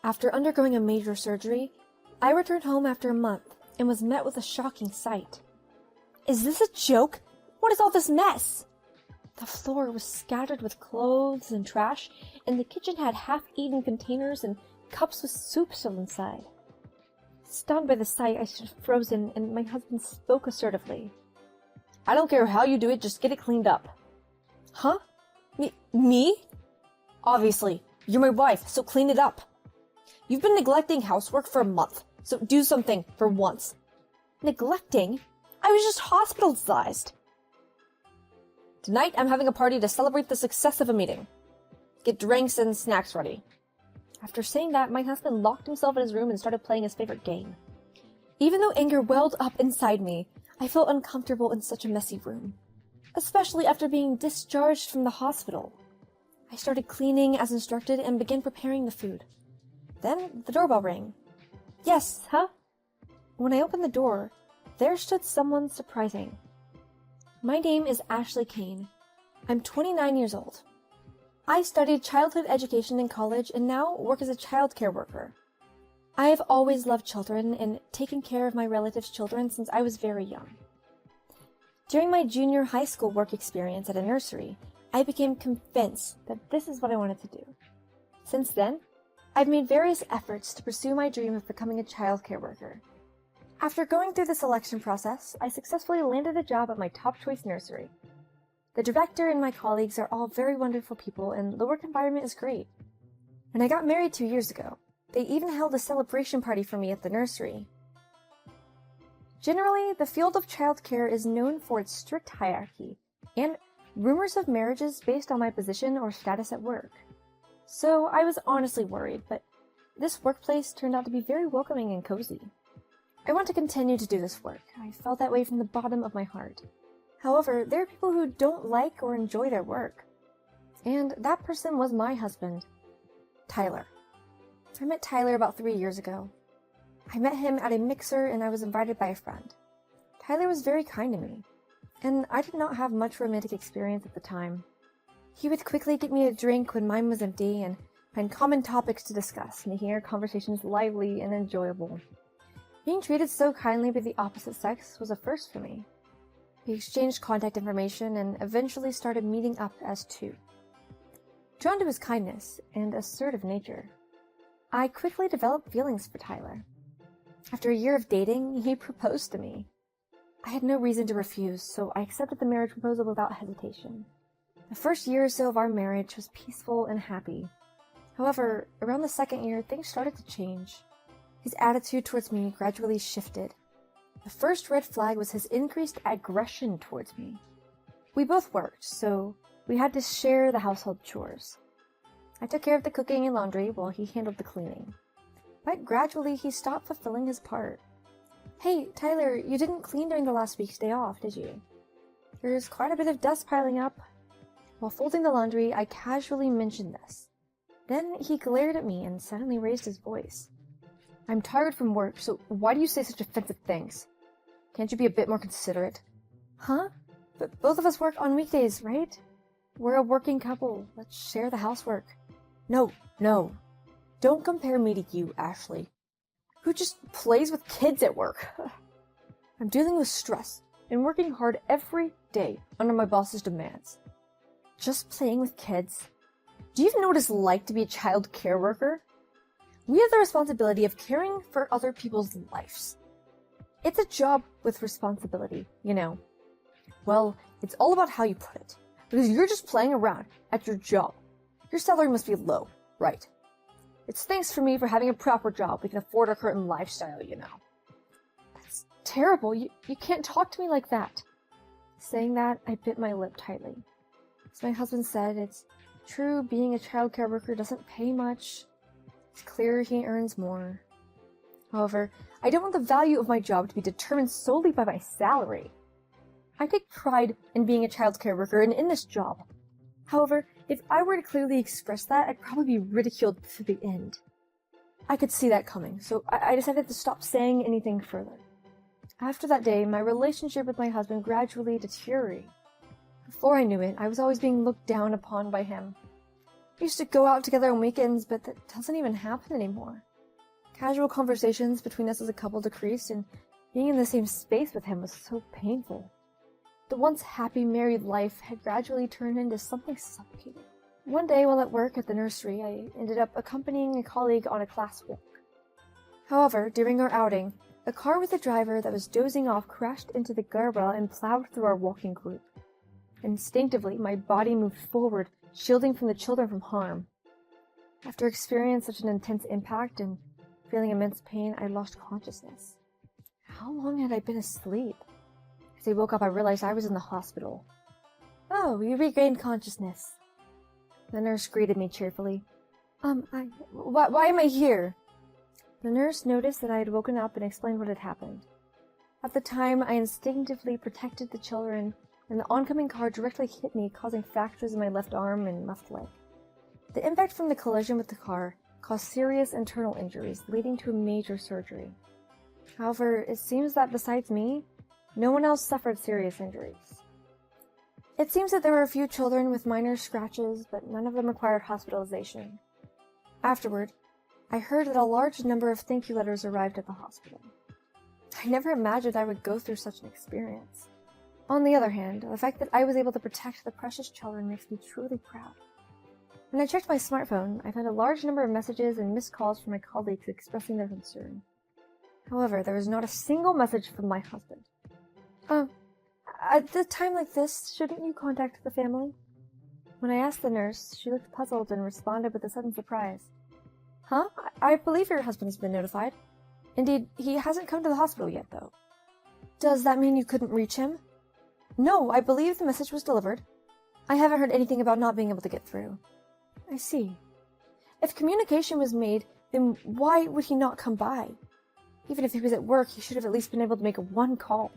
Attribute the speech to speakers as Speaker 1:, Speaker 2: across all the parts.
Speaker 1: After undergoing a major surgery, I returned home after a month and was met with a shocking sight. Is this a joke? What is all this mess? The floor was scattered with clothes and trash, and the kitchen had half-eaten containers and cups with soup still inside. Stunned by the sight, I stood frozen, and my husband spoke assertively. I don't care how you do it, just get it cleaned up. Huh? Me? Obviously. You're my wife, so clean it up. You've been neglecting housework for a month, so do something for once. Neglecting? I was just hospitalized. Tonight, I'm having a party to celebrate the success of a meeting. Get drinks and snacks ready. After saying that, my husband locked himself in his room and started playing his favorite game. Even though anger welled up inside me, I felt uncomfortable in such a messy room, especially after being discharged from the hospital. I started cleaning as instructed and began preparing the food. Then the doorbell rang. Yes, huh? When I opened the door, there stood someone surprising. My name is Ashley Kane. I'm 29 years old. I studied childhood education in college and now work as a child care worker. I have always loved children and taken care of my relatives' children since I was very young. During my junior high school work experience at a nursery, I became convinced that this is what I wanted to do. Since then, I've made various efforts to pursue my dream of becoming a child care worker. After going through the selection process, I successfully landed a job at my top choice nursery. The director and my colleagues are all very wonderful people, and the work environment is great. When I got married 2 years ago, they even held a celebration party for me at the nursery. Generally, the field of childcare is known for its strict hierarchy, and rumors of marriages based on my position or status at work. So I was honestly worried, but this workplace turned out to be very welcoming and cozy. I want to continue to do this work. I felt that way from the bottom of my heart. However, there are people who don't like or enjoy their work. And that person was my husband, Tyler. I met Tyler about 3 years ago. I met him at a mixer and I was invited by a friend. Tyler was very kind to me, and I did not have much romantic experience at the time. He would quickly get me a drink when mine was empty and find common topics to discuss, making our conversations lively and enjoyable. Being treated so kindly by the opposite sex was a first for me. We exchanged contact information and eventually started meeting up as two. Drawn to his kindness and assertive nature, I quickly developed feelings for Tyler. After a year of dating, he proposed to me. I had no reason to refuse, so I accepted the marriage proposal without hesitation. The first year or so of our marriage was peaceful and happy. However, around the second year, things started to change. His attitude towards me gradually shifted. The first red flag was his increased aggression towards me. We both worked, so we had to share the household chores. I took care of the cooking and laundry while he handled the cleaning. But gradually he stopped fulfilling his part. Hey, Tyler, you didn't clean during the last week's day off, did you? There's quite a bit of dust piling up. While folding the laundry, I casually mentioned this. Then he glared at me and suddenly raised his voice. I'm tired from work, so why do you say such offensive things? Can't you be a bit more considerate? Huh? But both of us work on weekdays, right? We're a working couple. Let's share the housework. No. Don't compare me to you, Ashley. Who just plays with kids at work? I'm dealing with stress and working hard every day under my boss's demands. Just playing with kids? Do you even know what it's like to be a child care worker? We have the responsibility of caring for other people's lives. It's a job with responsibility, you know. Well, it's all about how you put it. Because you're just playing around at your job. Your salary must be low, right? It's thanks for me for having a proper job. We can afford our current lifestyle, you know. That's terrible. You can't talk to me like that. Saying that, I bit my lip tightly. As my husband said, it's true being a child care worker doesn't pay much. It's clear he earns more. However, I don't want the value of my job to be determined solely by my salary. I take pride in being a child care worker and in this job. However, if I were to clearly express that, I'd probably be ridiculed to the end. I could see that coming, so I decided to stop saying anything further. After that day, my relationship with my husband gradually deteriorated. Before I knew it, I was always being looked down upon by him. We used to go out together on weekends, but that doesn't even happen anymore. Casual conversations between us as a couple decreased, and being in the same space with him was so painful. The once happy married life had gradually turned into something suffocating. One day while at work at the nursery, I ended up accompanying a colleague on a class walk. However, during our outing, a car with a driver that was dozing off crashed into the guardrail and plowed through our walking group. Instinctively, my body moved forward, shielding from the children from harm. After experiencing such an intense impact and feeling immense pain, I lost consciousness. How long had I been asleep? As I woke up, I realized I was in the hospital. "Oh, you regained consciousness." The nurse greeted me cheerfully. Why am I here?" The nurse noticed that I had woken up and explained what had happened. At the time, I instinctively protected the children, and the oncoming car directly hit me, causing fractures in my left arm and left leg. The impact from the collision with the car caused serious internal injuries, leading to a major surgery. However, it seems that besides me, no one else suffered serious injuries. It seems that there were a few children with minor scratches, but none of them required hospitalization. Afterward, I heard that a large number of thank you letters arrived at the hospital. I never imagined I would go through such an experience. On the other hand, the fact that I was able to protect the precious children makes me truly proud. When I checked my smartphone, I found a large number of messages and missed calls from my colleagues expressing their concern. However, there was not a single message from my husband. At a time like this, shouldn't you contact the family?" When I asked the nurse, she looked puzzled and responded with a sudden surprise. "Huh? I believe your husband has been notified. Indeed, he hasn't come to the hospital yet, though." "Does that mean you couldn't reach him?" "No, I believe the message was delivered. I haven't heard anything about not being able to get through." "I see. If communication was made, then why would he not come by? Even if he was at work, he should have at least been able to make one call.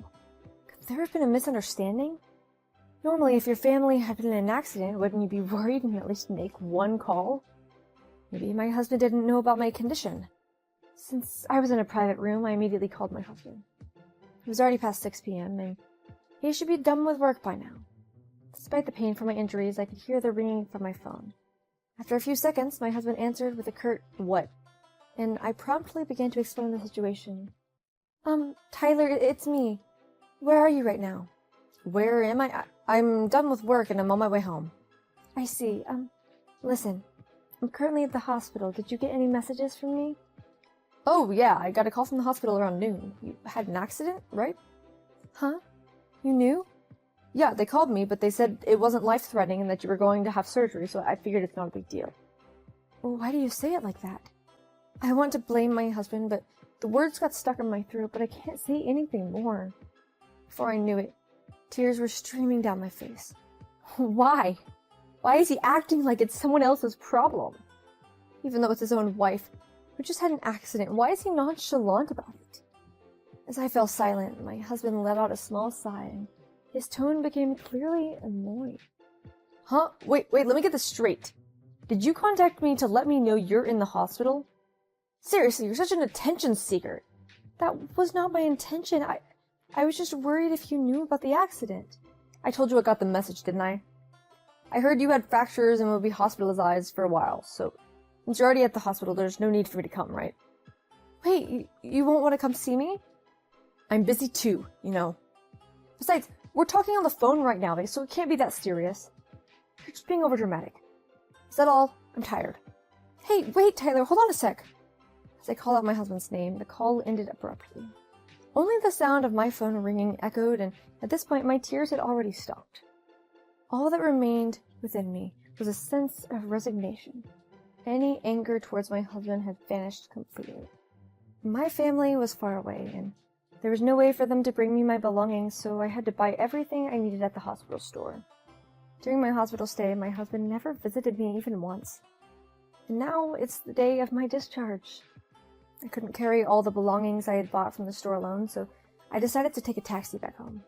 Speaker 1: Could there have been a misunderstanding? Normally, if your family had been in an accident, wouldn't you be worried and at least make one call? Maybe my husband didn't know about my condition. Since I was in a private room, I immediately called my husband. It was already past 6 p.m., and he should be done with work by now. Despite the pain from my injuries, I could hear the ringing from my phone. After a few seconds, my husband answered with a curt, "What?" and I promptly began to explain the situation. Tyler, it's me. Where are you right now?" "Where am I? I'm done with work and I'm on my way home." "I see. Listen. I'm currently at the hospital. Did you get any messages from me?" "Oh, yeah, I got a call from the hospital around noon. You had an accident, right?" "Huh? You knew?" "Yeah, they called me, but they said it wasn't life-threatening and that you were going to have surgery, so I figured it's not a big deal." "Well, why do you say it like that?" I want to blame my husband, but the words got stuck in my throat, but I can't say anything more. Before I knew it, tears were streaming down my face. Why? Why is he acting like it's someone else's problem? Even though it's his own wife, who just had an accident, why is he nonchalant about it? As I fell silent, my husband let out a small sigh, and his tone became clearly annoyed. "Huh? Wait, let me get this straight. Did you contact me to let me know you're in the hospital? Seriously, you're such an attention seeker." "That was not my intention. I was just worried if you knew about the accident." "I told you I got the message, didn't I? I heard you had fractures and would be hospitalized for a while, so since you're already at the hospital, there's no need for me to come, right?" "Wait, you won't want to come see me?" "I'm busy too, you know. Besides, we're talking on the phone right now, so it can't be that serious. You're just being overdramatic. Is that all? I'm tired." "Hey, wait, Tyler, hold on a sec." As I called out my husband's name, the call ended abruptly. Only the sound of my phone ringing echoed, and at this point my tears had already stopped. All that remained within me was a sense of resignation. Any anger towards my husband had vanished completely. My family was far away, and there was no way for them to bring me my belongings, so I had to buy everything I needed at the hospital store. During my hospital stay, my husband never visited me even once. And now it's the day of my discharge. I couldn't carry all the belongings I had bought from the store alone, so I decided to take a taxi back home.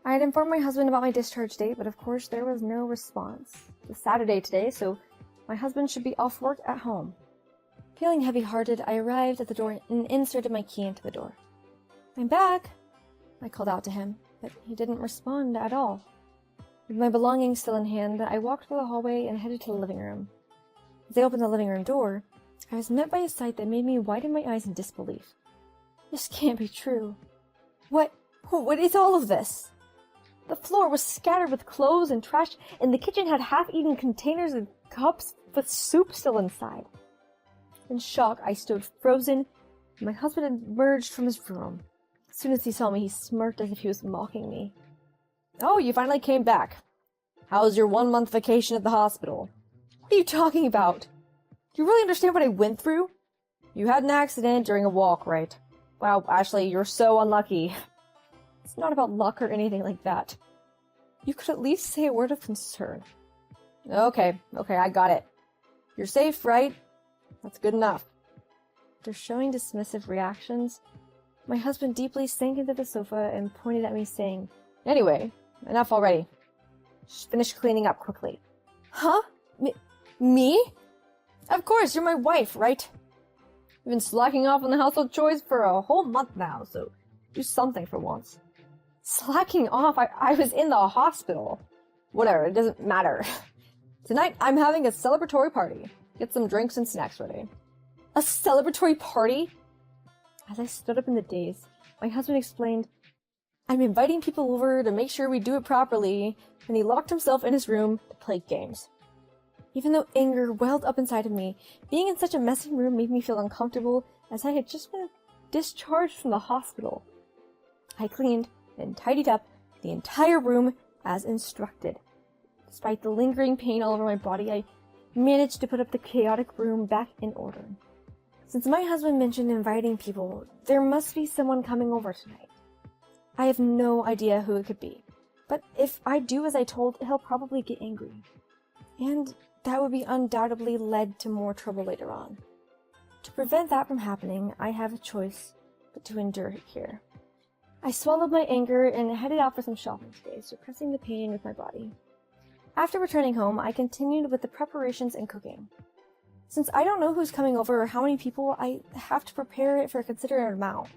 Speaker 1: I had informed my husband about my discharge date, but of course there was no response. It's Saturday today, so my husband should be off work at home. Feeling heavy-hearted, I arrived at the door and inserted my key into the door. "I'm back," I called out to him, but he didn't respond at all. With my belongings still in hand, I walked through the hallway and headed to the living room. As I opened the living room door, I was met by a sight that made me widen my eyes in disbelief. This can't be true. What is all of this? The floor was scattered with clothes and trash, and the kitchen had half-eaten containers and cups with soup still inside. In shock, I stood frozen, and my husband emerged from his room. As soon as he saw me, he smirked as if he was mocking me. "Oh, you finally came back. How was your 1-month vacation at the hospital?" "What are you talking about? Do you really understand what I went through?" "You had an accident during a walk, right? Wow, Ashley, you're so unlucky." "It's not about luck or anything like that. You could at least say a word of concern." Okay, I got it. You're safe, right? That's good enough." After showing dismissive reactions, my husband deeply sank into the sofa and pointed at me, saying, "Anyway, enough already. Just finish cleaning up quickly." "Huh? Me? Of course, you're my wife, right? You've been slacking off on the household chores for a whole month now, so do something for once." "Slacking off? I was in the hospital." "Whatever, it doesn't matter. Tonight, I'm having a celebratory party. Get some drinks and snacks ready." "A celebratory party?" As I stood up in the daze, my husband explained, "I'm inviting people over to make sure we do it properly," and he locked himself in his room to play games. Even though anger welled up inside of me, being in such a messy room made me feel uncomfortable, as I had just been discharged from the hospital. I cleaned and tidied up the entire room as instructed. Despite the lingering pain all over my body, I managed to put up the chaotic room back in order. Since my husband mentioned inviting people, there must be someone coming over tonight. I have no idea who it could be, but if I do as I told, he'll probably get angry. And that would be undoubtedly led to more trouble later on. To prevent that from happening, I have a choice but to endure it here. I swallowed my anger and headed out for some shopping today, suppressing the pain with my body. After returning home, I continued with the preparations and cooking. Since I don't know who's coming over or how many people, I have to prepare it for a considerable amount.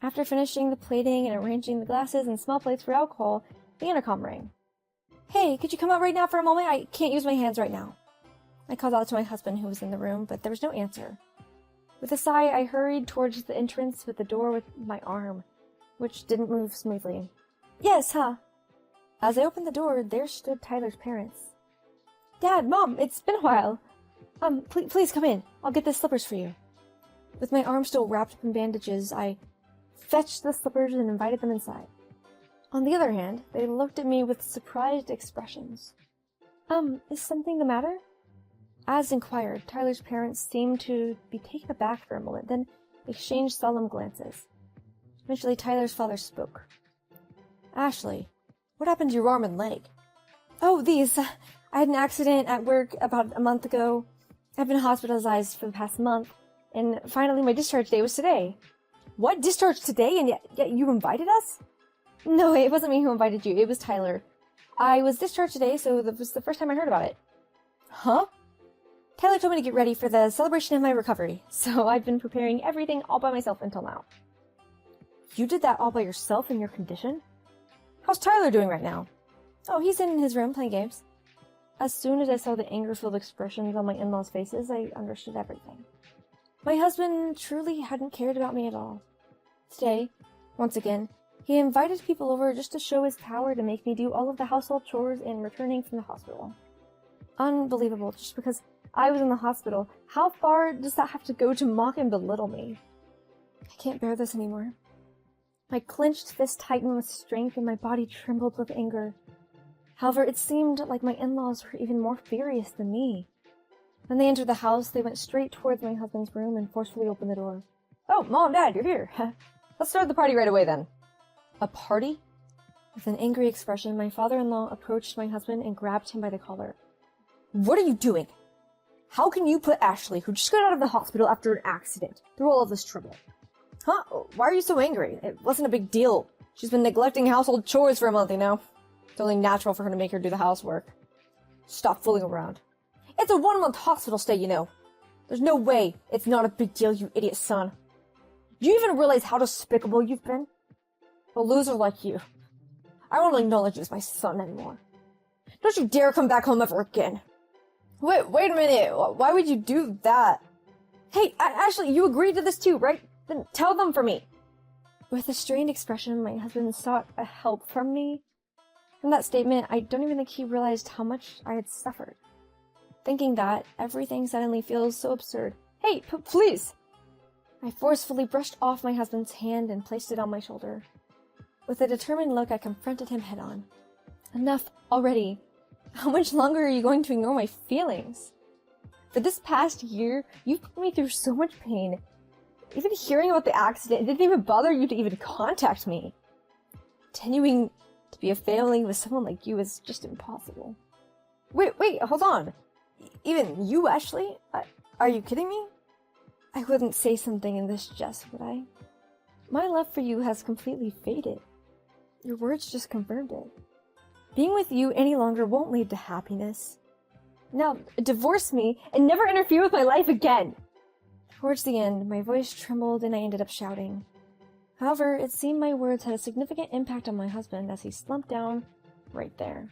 Speaker 1: After finishing the plating and arranging the glasses and small plates for alcohol, the intercom rang. "Hey, could you come out right now for a moment? I can't use my hands right now." I called out to my husband, who was in the room, but there was no answer. With a sigh, I hurried towards the entrance with the door with my arm, which didn't move smoothly. "Yes, huh?" As I opened the door, there stood Tyler's parents. "Dad, Mom, it's been a while. Please come in. I'll get the slippers for you." With my arm still wrapped up in bandages, I fetched the slippers and invited them inside. On the other hand, they looked at me with surprised expressions. Is something the matter?" As inquired, Tyler's parents seemed to be taken aback for a moment, then exchanged solemn glances. Eventually, Tyler's father spoke. "Ashley, what happened to your arm and leg?" "Oh, these. I had an accident at work about a month ago. I've been hospitalized for the past month, and finally my discharge day was today." "What? Discharge today? And yet you invited us?" "No, it wasn't me who invited you. It was Tyler. I was discharged today, so that was the first time I heard about it." "Huh?" "Tyler told me to get ready for the celebration of my recovery, so I've been preparing everything all by myself until now." "You did that all by yourself in your condition? How's Tyler doing right now?" "Oh, he's in his room playing games." As soon as I saw the anger-filled expressions on my in-laws' faces, I understood everything. My husband truly hadn't cared about me at all. Today, once again, he invited people over just to show his power to make me do all of the household chores in returning from the hospital. Unbelievable, just because I was in the hospital. How far does that have to go to mock and belittle me? I can't bear this anymore. My clenched fist tightened with strength and my body trembled with anger. However, it seemed like my in-laws were even more furious than me. When they entered the house, they went straight towards my husband's room and forcefully opened the door. "Oh, Mom, Dad, you're here. Let's start the party right away then." "A party?" With an angry expression, my father-in-law approached my husband and grabbed him by the collar. "What are you doing? How can you put Ashley, who just got out of the hospital after an accident, through all of this trouble?" "Huh? Why are you so angry? It wasn't a big deal. She's been neglecting household chores for a month, you know. It's only natural for her to make her do the housework." "Stop fooling around. It's a 1-month hospital stay, you know. There's no way it's not a big deal, you idiot son. Do you even realize how despicable you've been? A loser like you. I won't acknowledge you as my son anymore. Don't you dare come back home ever again." Wait a minute. Why would you do that? Hey, Ashley, you agreed to this too, right? Then tell them for me. With a strained expression, my husband sought a help from me. From that statement, I don't even think he realized how much I had suffered. Thinking that, everything suddenly feels so absurd. Hey, please! I forcefully brushed off my husband's hand and placed it on my shoulder. With a determined look, I confronted him head-on. Enough already. How much longer are you going to ignore my feelings? For this past year, you've put me through so much pain. Even hearing about the accident didn't even bother you to even contact me. Continuing to be a family with someone like you is just impossible. Wait, hold on. Even you, Ashley? Are you kidding me? I wouldn't say something in this jest, would I? My love for you has completely faded. Your words just confirmed it. Being with you any longer won't lead to happiness. Now, divorce me and never interfere with my life again! Towards the end, my voice trembled and I ended up shouting. However, it seemed my words had a significant impact on my husband as he slumped down right there.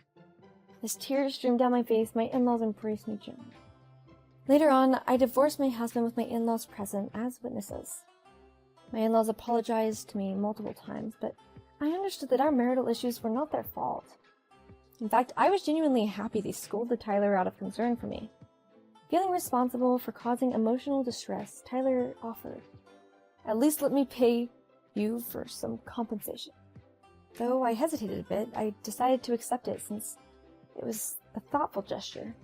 Speaker 1: As tears streamed down my face, my in-laws embraced me gently. Later on, I divorced my husband with my in-laws present as witnesses. My in-laws apologized to me multiple times, but I understood that our marital issues were not their fault. In fact, I was genuinely happy they scolded Tyler out of concern for me. Feeling responsible for causing emotional distress, Tyler offered, "At least let me pay you for some compensation." Though I hesitated a bit, I decided to accept it since it was a thoughtful gesture.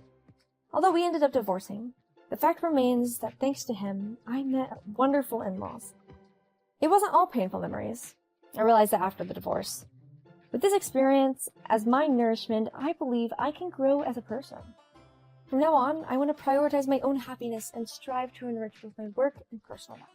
Speaker 1: Although we ended up divorcing, the fact remains that thanks to him, I met wonderful in-laws. It wasn't all painful memories. I realized that after the divorce. With this experience as my nourishment, I believe I can grow as a person. From now on, I want to prioritize my own happiness and strive to enrich both my work and personal life.